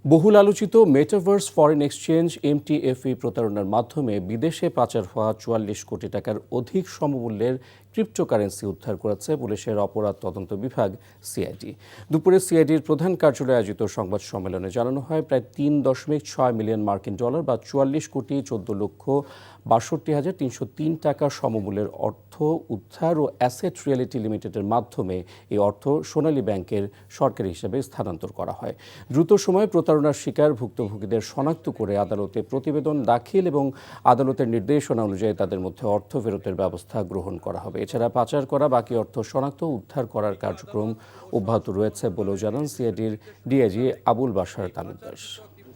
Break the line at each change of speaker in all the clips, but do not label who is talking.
বহুল আলোচিত metaverse foreign exchange MTFE প্রতারণার মাধ্যমে বিদেশে পাচার হওয়া ৪৪ কোটি টাকার অধিক সমমূল্যের ক্রিপ্টোকারেন্সি উদ্ধার করেছে পুলিশের অপরাধ তদন্ত বিভাগ সিআইডি। দুপুরে সিআইডির প্রধান কার্যালয়ে আয়োজিত সংবাদ সম্মেলনে জানানো হয়, প্রায় ৩.৬ মিলিয়ন মার্কিন ডলার বা ৪৪,১৪,৬২,৩০৩ টাকা সমমূল্যের অর্থ উদ্ধার ও অ্যাসেট রিয়েলিটি লিমিটেডের মাধ্যমে এই অর্থ সোনালী ব্যাংকের সরকারি হিসেবে স্থানান্তর করা হয়। দ্রুত সময়ে প্রতারণার শিকার ভুক্তভোগীদের শনাক্ত করে আদালতে প্রতিবেদন দাখিল এবং আদালতের নির্দেশনা অনুযায়ী তাদের মধ্যে অর্থ ফেরতের ব্যবস্থা গ্রহণ করা হবে। এছাড়া পাচার করা বাকি অর্থ শনাক্ত উদ্ধার করার কার্যক্রম অব্যাহত রয়েছে বলেও জানান সিআইডির DIG Abul Bashar Talukdar.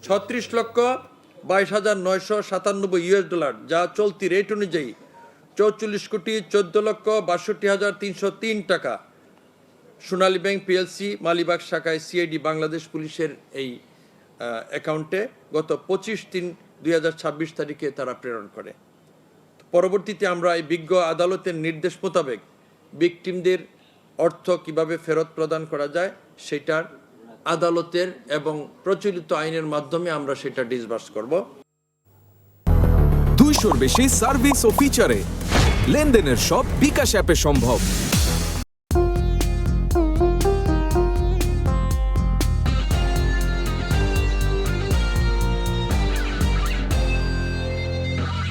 ৩৬,২২,৯৯৭ US dollar, যা চলতি রেট অনুযায়ী ৪৪,৬২,৬২,৩০৩ টাকা সোনালী ব্যাংক পিএলসি মালিবাগ শাখায় সিআইডি বাংলাদেশ পুলিশের এই অ্যাকাউন্টে গত ২৫/৩/২০২৬ তারিখে তারা প্রেরণ করে। পরবর্তীতে আমরা এই বিজ্ঞ আদালতের নির্দেশ মোতাবেক ভিকটিমদের অর্থ কিভাবে ফেরত প্রদান করা যায় সেটার আদালতের এবং প্রচলিত আইনের মাধ্যমে আমরা সেটা ডিসবার্স করব।
200-র বেশি সার্ভিস ও ফিচারে লেনদেনের সব বিকাশ অ্যাপে সম্ভব।